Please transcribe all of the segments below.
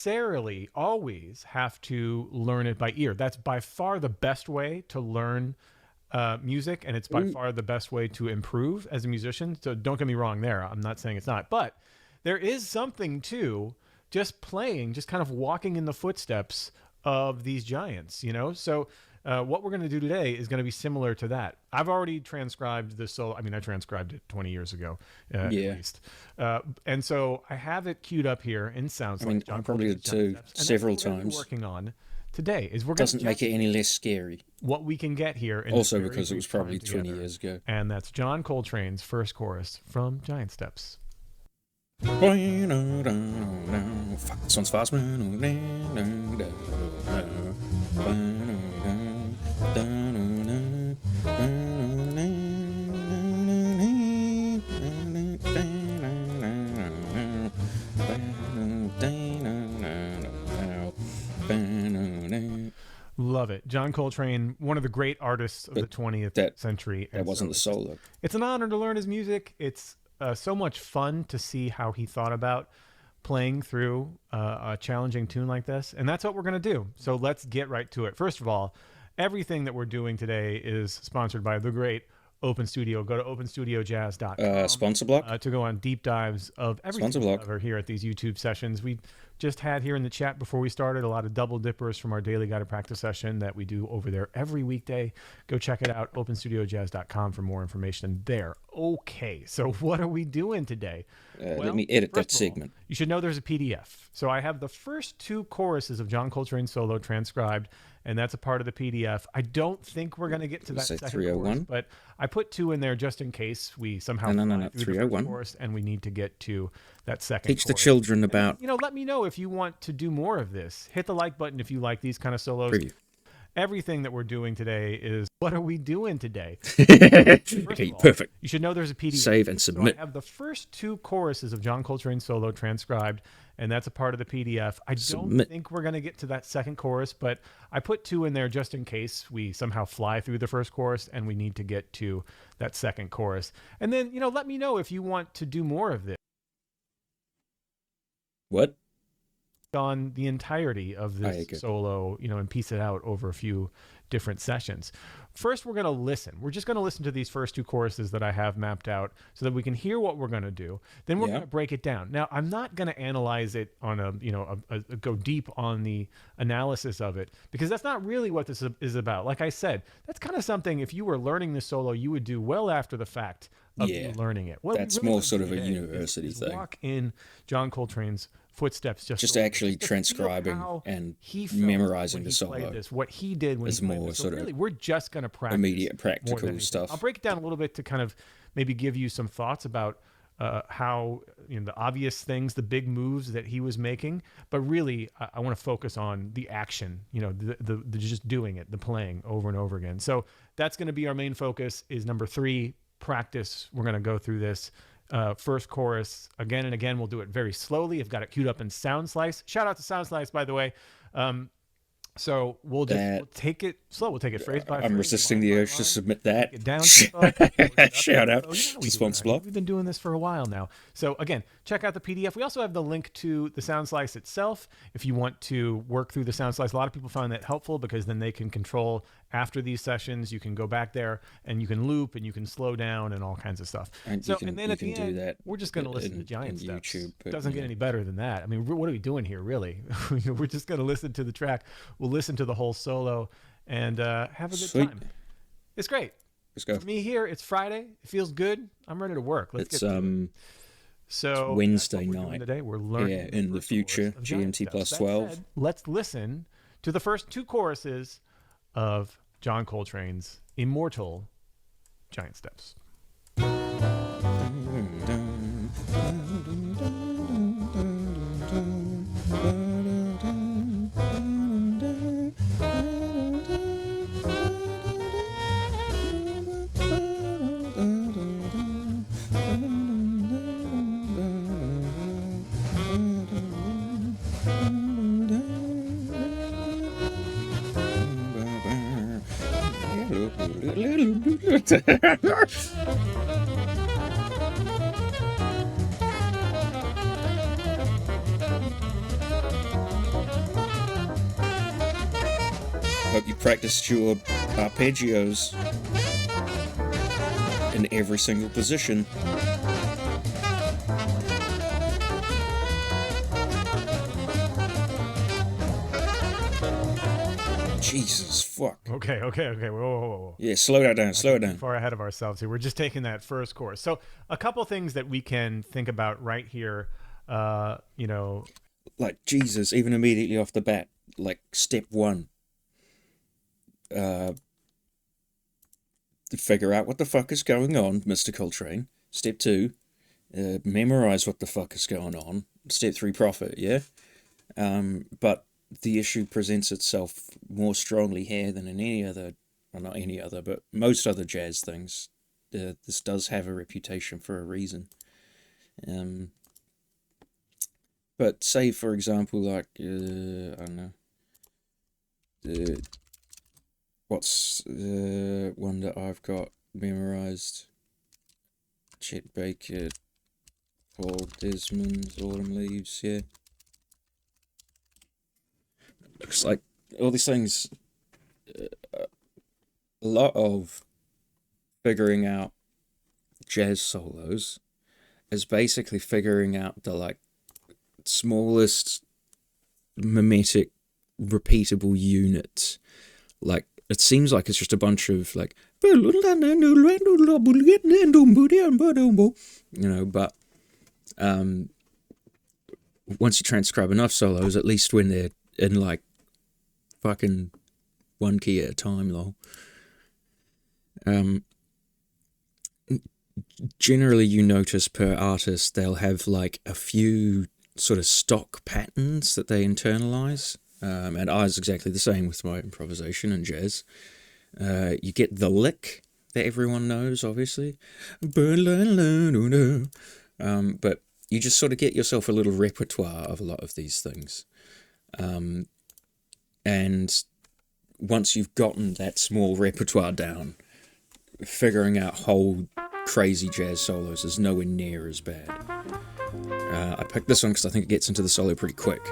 necessarily always have to learn it by ear. That's by far the best way to learn music, and it's by far the best way to improve as a musician. So don't get me wrong there. I'm not saying it's not. But there is something to just playing, just kind of walking in the footsteps of these giants, you know? So what we're going to do today is going to be similar to that. I've already transcribed the solo. I mean, I transcribed it 20 years ago, at least. And so I have it queued up here in sounds. I mean, I probably did too, several times. Working on today is we're doesn't make it any less scary. What we can get here. Also because it was probably 20 years ago. And that's John Coltrane's first chorus from Giant Steps. Fuck, this one's fast, man. Love it. John Coltrane, one of the great artists of the 20th century. That wasn't the solo. It's an honor to learn his music. It's so much fun to see how he thought about playing through a challenging tune like this. And that's what we're going to do. So let's get right to it. First of all, everything that we're doing today is sponsored by the great Open Studio. Go to openstudiojazz.com. Sponsor block? To go on deep dives of everything we cover here at these YouTube sessions. We just had here in the chat before we started a lot of double dippers from our daily guided practice session that we do over there every weekday. Go check it out, openstudiojazz.com, for more information there. Okay, so what are we doing today? Let me edit that segment. You should know there's a PDF. So I have the first two choruses of John Coltrane solo transcribed, and that's a part of the PDF. I don't think we're going to get to that second 301? chorus, but I put two in there just in case we somehow no, 301 chorus and we need to get to that second Teach chorus. the children about... And, let me know if you want to do more of this. Hit the like button if you like these kind of solos. Preview. Everything that we're doing today is, what are we doing today? Okay, perfect. You should know there's a PDF. Save and submit. So I have the first two choruses of John Coltrane solo transcribed, and that's a part of the PDF. I don't think we're going to get to that second chorus, but I put two in there just in case we somehow fly through the first chorus and we need to get to that second chorus. And then, let me know if you want to do more of this. What? On the entirety of this solo, and piece it out over a few different sessions. First, we're going to listen. We're just going to listen to these first two choruses that I have mapped out so that we can hear what we're going to do. Then we're going to break it down. Now, I'm not going to analyze it on go deep on the analysis of it, because that's not really what this is about. Like I said, that's kind of something, if you were learning this solo, you would do well after the fact of you learning it. That's more sort of a university thing. Walk in John Coltrane's footsteps, just actually transcribing and memorizing the solo. What he did when is more sort of we're just going to practice immediate practical stuff. I'll break it down a little bit to kind of maybe give you some thoughts about how the obvious things, the big moves that he was making, but really I want to focus on the action, the just doing it, the playing over and over again. So that's going to be our main focus. Is number 3, practice. We're going to go through this. First chorus again and again. We'll do it very slowly. I've got it queued up in Sound Slice. Shout out to Sound Slice, by the way. So we'll take it slow. We'll take it phrase by phrase. I'm resisting the urge to submit that. Get down. Shout out. Sponsor block. We've been doing this for a while now. So again, check out the PDF. We also have the link to the Sound Slice itself if you want to work through the Sound Slice. A lot of people find that helpful because then they can control after these sessions. You can go back there and you can loop and you can slow down and all kinds of stuff. And then at the end, we're just going to listen to Giant Steps. YouTube, it doesn't get any better than that. I mean, what are we doing here, really? We're just going to listen to the track. We'll listen to the whole solo and have a good time. It's great. Let's go. For me here, it's Friday. It feels good. I'm ready to work. Let's get to it. So Wednesday night. Today we're learning in the future, GMT plus 12. Said, let's listen to the first two choruses of John Coltrane's immortal Giant Steps. Hope you practiced your arpeggios in every single position. Jesus, fuck. Okay. Whoa. Yeah, slow that down, slow it down. Far ahead of ourselves here. We're just taking that first chorus. So a couple things that we can think about right here, Like, Jesus, even immediately off the bat, like, step one. To figure out what the fuck is going on, Mr. Coltrane. Step two, memorize what the fuck is going on. Step three, profit, yeah? But the issue presents itself more strongly here than in any other, well, not any other, but most other jazz things. This does have a reputation for a reason. But say, for example, like, I don't know, what's the one that I've got memorized? Chet Baker, Paul Desmond's Autumn Leaves, yeah. Looks like all these things, a lot of figuring out jazz solos is basically figuring out the, like, smallest mimetic repeatable units. Like, it seems like it's just a bunch of, like, but once you transcribe enough solos, at least when they're in, like, fucking one key at a time, lol. Generally, you notice per artist, they'll have, like, a few sort of stock patterns that they internalize. And I was exactly the same with my improvisation and jazz. You get the lick that everyone knows, obviously. But you just sort of get yourself a little repertoire of a lot of these things. And once you've gotten that small repertoire down, figuring out whole crazy jazz solos is nowhere near as bad. I picked this one because I think it gets into the solo pretty quick.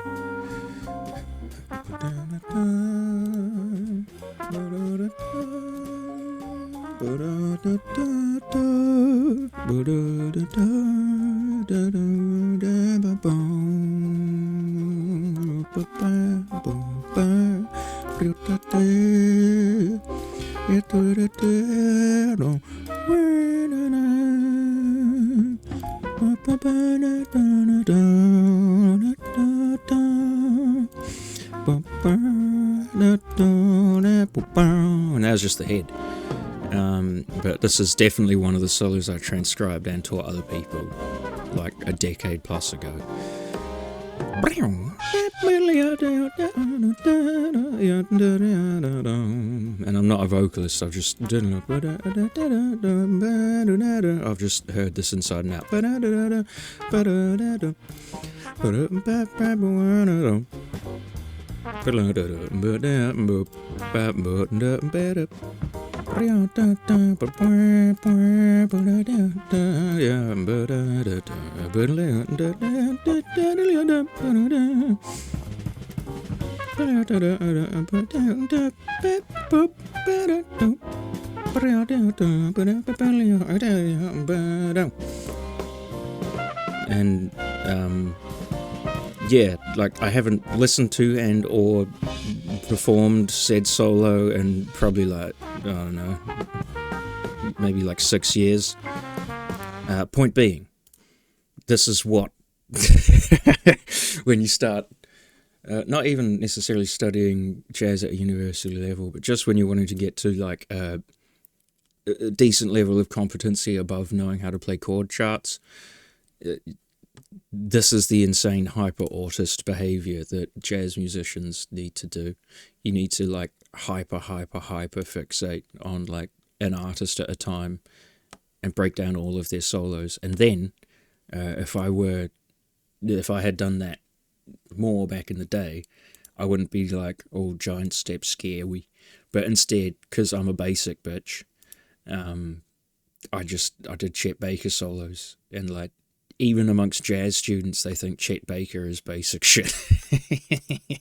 And that was just the head. But this is definitely one of the solos I transcribed and taught other people like a decade plus ago. And I'm not a vocalist, I've just heard this inside and out. And yeah, like I haven't listened to and or performed said solo in probably like, I don't know, maybe like 6 years. Point being, this is what, when you start, not even necessarily studying jazz at a university level, but just when you're wanting to get to like a decent level of competency above knowing how to play chord charts, this is the insane hyper-autist behavior that jazz musicians need to do. You need to like hyper fixate on like an artist at a time and break down all of their solos. And then if I had done that more back in the day, I wouldn't be like all giant step scary. But instead, because I'm a basic bitch, I did Chet Baker solos, and like even amongst jazz students, they think Chet Baker is basic shit.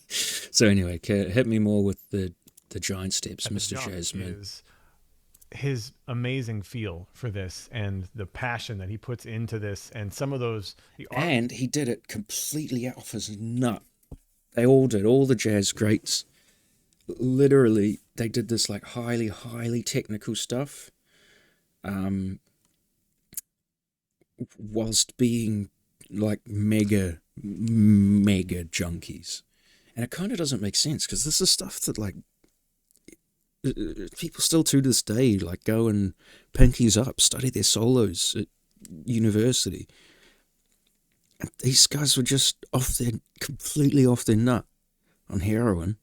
So anyway, hit me more with the the giant steps, at the Mr. jump Jazzman. is his amazing feel for this and the passion that he puts into this, and some of those And he did it completely off his nut. They all did, all the jazz greats. Literally, they did this like highly, highly technical stuff, whilst being like mega, mega junkies. And it kind of doesn't make sense, because this is stuff that like people still to this day like go and pinkies up, study their solos at university. And these guys were just completely off their nut on heroin,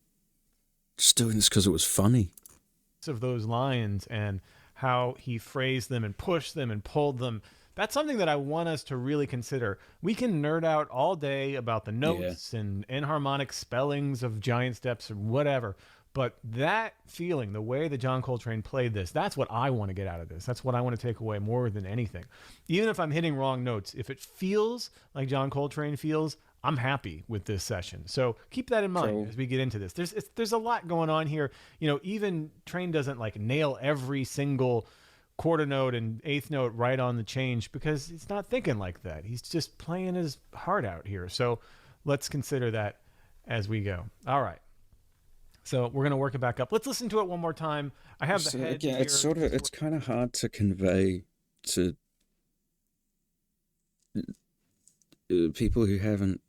just doing this because it was funny. of those lines and how he phrased them and pushed them and pulled them. That's something that I want us to really consider. We can nerd out all day about the notes and enharmonic spellings of giant steps or whatever. But that feeling, the way that John Coltrane played this, that's what I want to get out of this. That's what I want to take away more than anything. Even if I'm hitting wrong notes, if it feels like John Coltrane feels, I'm happy with this session. So keep that in mind as we get into this. There's a lot going on here. You know, even Train doesn't like nail every single quarter note and eighth note right on the change, because he's not thinking like that. He's just playing his heart out here. So let's consider that as we go. All right. So we're going to work it back up. Let's listen to it one more time. I have the head here. It's kind of hard to convey to people who haven't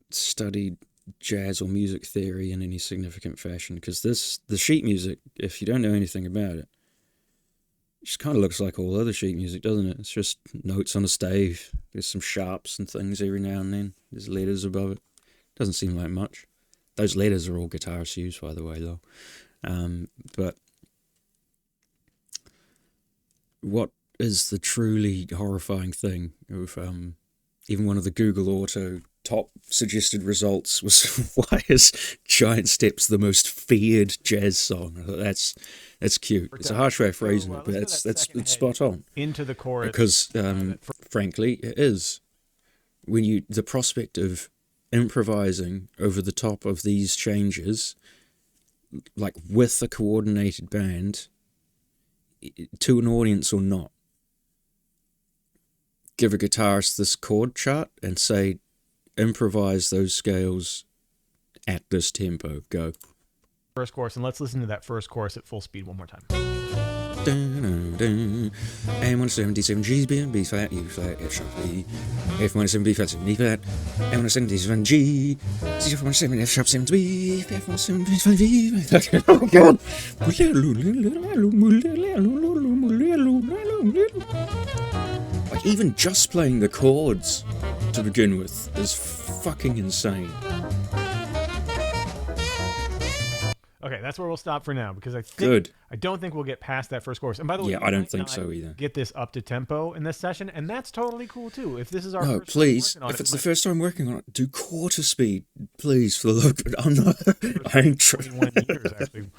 studied jazz or music theory in any significant fashion, because the sheet music, if you don't know anything about it, just kind of looks like all other sheet music, doesn't it? It's just notes on a stave. There's some sharps and things every now and then. There's letters above it. Doesn't seem like much. Those letters are all guitarists use, by the way, though. But what is the truly horrifying thing of even one of the Google Auto top suggested results was why is Giant Steps the most feared jazz song? That's cute. It's a harsh way of phrasing it, but that's spot on. Into the chorus. Because frankly, it is. When the prospect of improvising over the top of these changes, like with a coordinated band, to an audience or not, give a guitarist this chord chart and say, improvise those scales at this tempo. Go. First chorus, and let's listen to that first chorus at full speed one more time. A177 G, B flat, U flat, F sharp B, F117 B flat, 7 E flat, A177 G, C117 F sharp 7 B, F117 B flat V. Oh God! Like even just playing the chords to begin with is fucking insane. Okay, that's where we'll stop for now, because I don't think we'll get past that first chorus. And by the way, I don't think so either. Get this up to tempo in this session, and that's totally cool too. If this is our first please, time working on if it's the first time working on it, do quarter speed, please. For the look, I'm not. I ain't 21 years actually,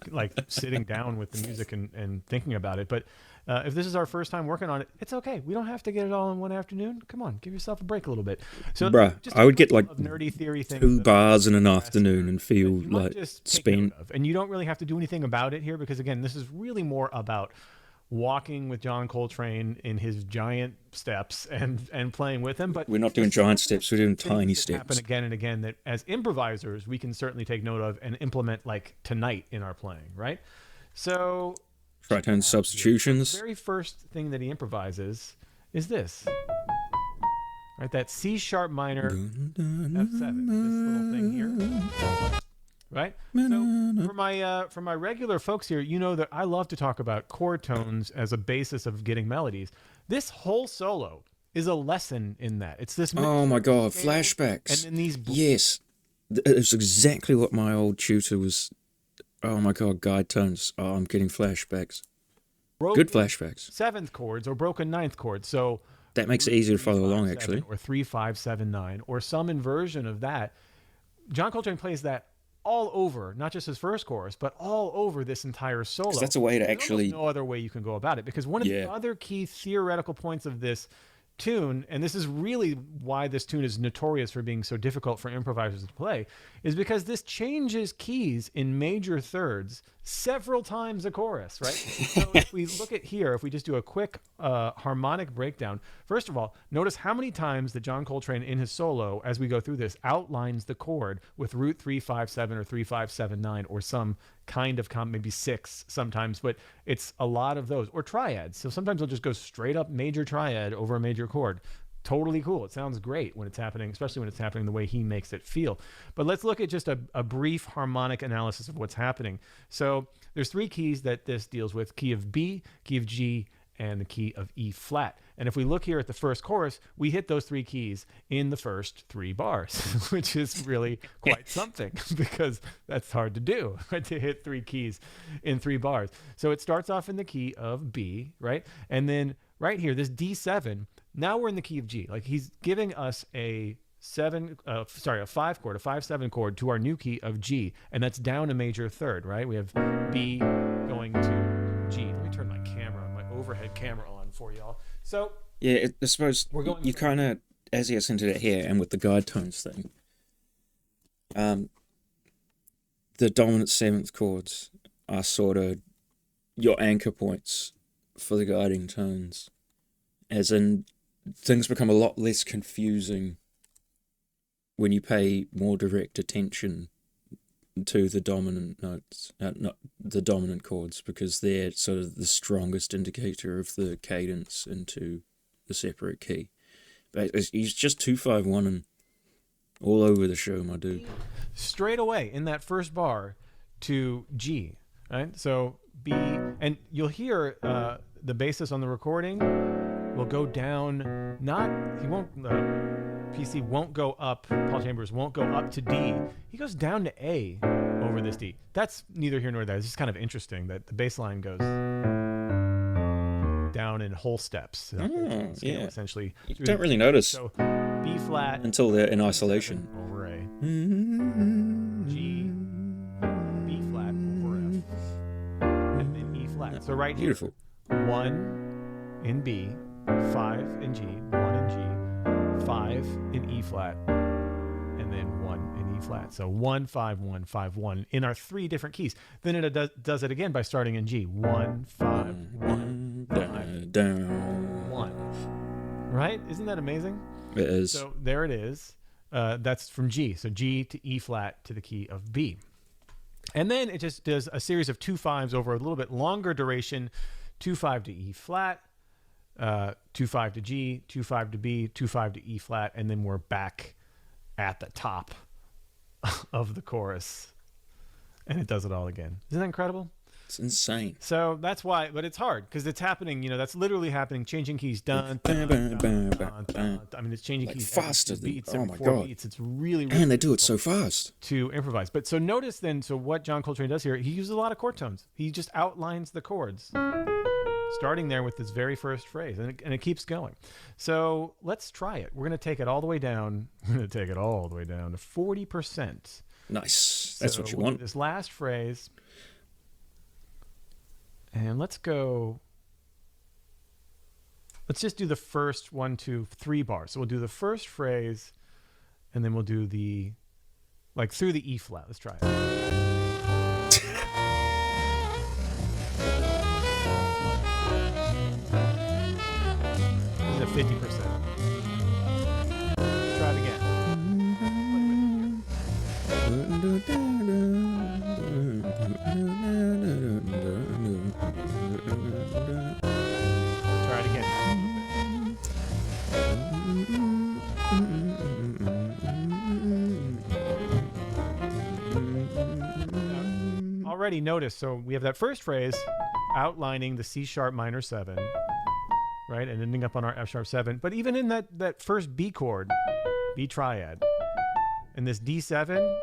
like sitting down with the music and thinking about it. But if this is our first time working on it, it's okay. We don't have to get it all in one afternoon. Come on, give yourself a break a little bit. So, I would get like nerdy theory 2 bars in an afternoon and feel like spent. And you don't really have to do anything about it here, because again, this is really more about walking with John Coltrane in his giant steps and playing with him. But we're not doing giant steps; we're doing tiny steps. Happen again and again that as improvisers we can certainly take note of and implement, like tonight in our playing, right? So. Right-hand substitutions. The very first thing that he improvises is this. Right, that C sharp minor F7. This little thing here. Right? So for my regular folks here, you know that I love to talk about chord tones as a basis of getting melodies. This whole solo is a lesson in that. It's this. Oh my God, flashbacks. And then these. Yes. It's exactly what my old tutor was. Oh my God, guide tones. Oh, I'm getting flashbacks. Good flashbacks. 7th chords or broken 9th chords. So that makes it easier to follow along, actually. Or 3, 5, 7, 9, or some inversion of that. John Coltrane plays that all over, not just his first chorus, but all over this entire solo. That's a way to actually. There's no other way you can go about it, because one of the other key theoretical points of this tune, and this is really why this tune is notorious for being so difficult for improvisers to play, is because this changes keys in major thirds several times a chorus, right? So if we look at here, if we just do a quick harmonic breakdown, first of all, notice how many times that John Coltrane in his solo, as we go through this, outlines the chord with root 3-5-7 or 3-5-7-9 or some kind of maybe 6 sometimes, but it's a lot of those, or triads. So sometimes they'll just go straight up major triad over a major chord. Totally cool. It sounds great when it's happening, especially when it's happening the way he makes it feel. But let's look at just a brief harmonic analysis of what's happening. So there's 3 keys that this deals with: key of B, key of G, and the key of E flat. And if we look here at the first chorus, we hit those 3 keys in the first 3 bars, which is really quite something, because that's hard to do, right? To hit 3 keys in 3 bars. So it starts off in the key of B, right? And then right here, this D7, now we're in the key of G. Like, he's giving us a 5 chord, a 5-7 chord to our new key of G, and that's down a major third, right? We have B going to G. Let me turn my overhead camera on for y'all. So yeah, I suppose you kind of, as he gets into it here, and with the guide tones thing, the dominant 7th chords are sort of your anchor points for the guiding tones, as in things become a lot less confusing when you pay more direct attention to the dominant notes, not the dominant chords, because they're sort of the strongest indicator of the cadence into the separate key. But he's just 2-5-1 and all over the show, my dude. Straight away in that first bar to G, right? So B, and you'll hear the bassist on the recording will go down. PC won't go up. Paul Chambers won't go up to D. He goes down to A over this D. That's neither here nor there. It's just kind of interesting that the bass line goes down in whole steps. Yeah. Essentially. You don't really notice. So B flat until they're in isolation. Over A. G. B flat over F. And then E flat. So right here. Beautiful. 1 in B, 5 in G, 1 in G, 5 in E flat, and then 1 in E flat. So 1, 5, 1, 5, 1 in our 3 different keys. Then it does it again by starting in G. 1, 5, 1, 5, down. 1. Right? Isn't that amazing? It is. So there it is. That's from G. So G to E flat to the key of B. And then it just does a series of 2 5s over a little bit longer duration. 2-5 to E flat, 2-5 to G, 2-5 to B, 2-5 to E flat, and then we're back at the top of the chorus, and it does it all again. Isn't that incredible? It's insane. So that's why, but it's hard because it's happening. That's literally happening. Changing keys, dun, dun, dun, dun, dun, dun. I mean, it's changing keys faster than beats, oh every my 4 god! Beats. It's really, And they do it so fast to improvise. But so notice then, so what John Coltrane does here, he uses a lot of chord tones. He just outlines the chords, starting there with this very first phrase, and it keeps going. So let's try it. We're going to take it all the way down. We're going to take it all the way down to 40%. Nice. That's what you want. This last phrase. And let's just do the first 1, 2, 3 bars. So we'll do the first phrase, and then we'll do through the E flat. Let's try it. This is a 50%. Let's try it again. Try it again. Already notice, so we have that first phrase outlining the C sharp minor 7, right, and ending up on our F sharp 7. But even in that first B chord, B triad, and this D7,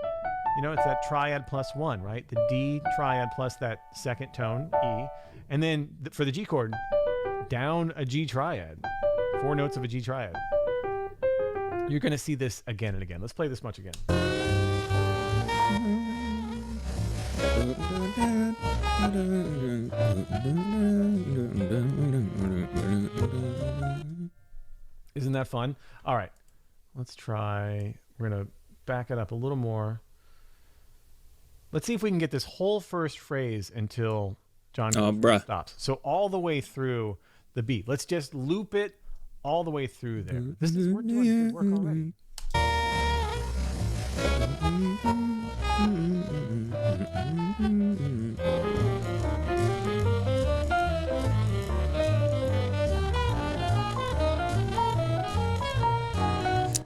it's that triad plus 1, right? The D triad plus that second tone, E. And then for the G chord, down a G triad, 4 notes of a G triad. You're going to see this again and again. Let's play this much again. Isn't that fun? All right, let's try. We're gonna back it up a little more. Let's see if we can get this whole first phrase until John Oh, Coltrane bruh. stops. So all the way through the beat. Let's just loop it all the way through there. This is we're doing good work already.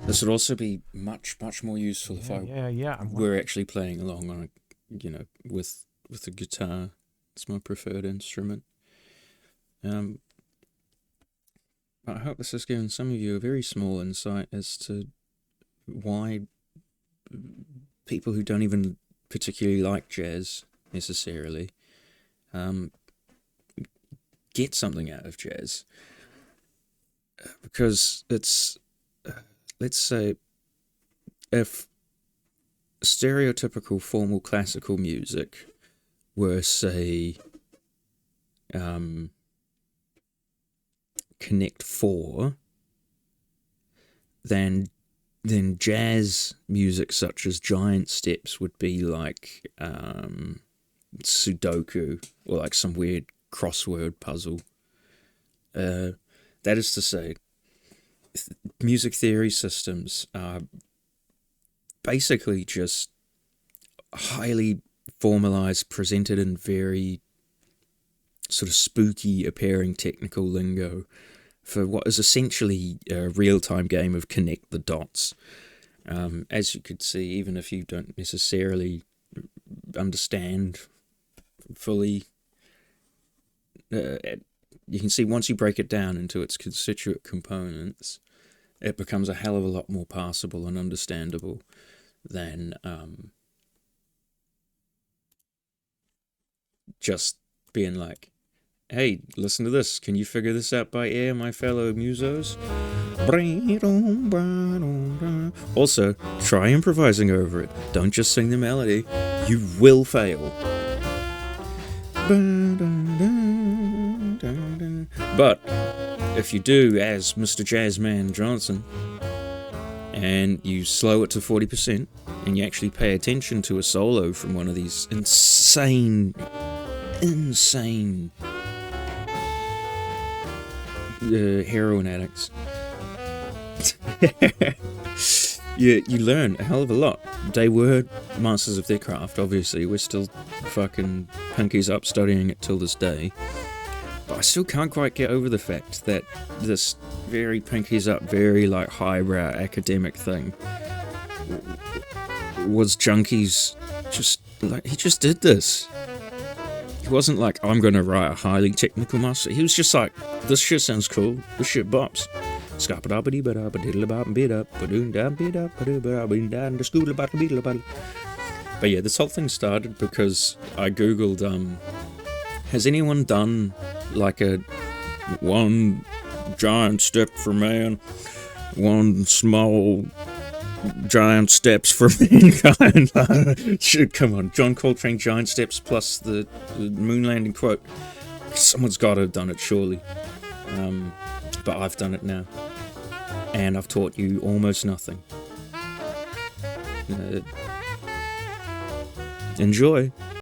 This would also be much, much more useful if Yeah. we're actually playing along on with a guitar. It's my preferred instrument. I hope this has given some of you a very small insight as to why people who don't even particularly like jazz necessarily get something out of jazz. Because it's, let's say, if stereotypical formal classical music were, say, Connect 4, then jazz music such as Giant Steps would be like Sudoku or like some weird crossword puzzle. That is to say, music theory systems are basically just highly formalized, presented in very sort of spooky appearing technical lingo for what is essentially a real-time game of connect the dots. As you could see, even if you don't necessarily understand fully, you can see once you break it down into its constituent components, it becomes a hell of a lot more passable and understandable than just being like, hey, listen to this. Can you figure this out by ear, my fellow musos? Also, try improvising over it. Don't just sing the melody. You will fail. But if you do as Mr. Jazzman Johnson, and you slow it to 40%, and you actually pay attention to a solo from one of these insane heroin addicts, you learn a hell of a lot. They were masters of their craft, obviously. We're still fucking pinkies up studying it till this day. But I still can't quite get over the fact that this very pinkies up, very like highbrow academic thing was Junkie's just like, he just did this. He wasn't like, I'm going to write a highly technical master. He was just like, this shit sounds cool. This shit bops. But yeah, this whole thing started because I googled, has anyone done like a one giant step for man, one small giant steps for mankind? Come on, John Coltrane giant steps plus the moon landing quote. Someone's got to have done it, surely. But I've done it now, and I've taught you almost nothing. Enjoy.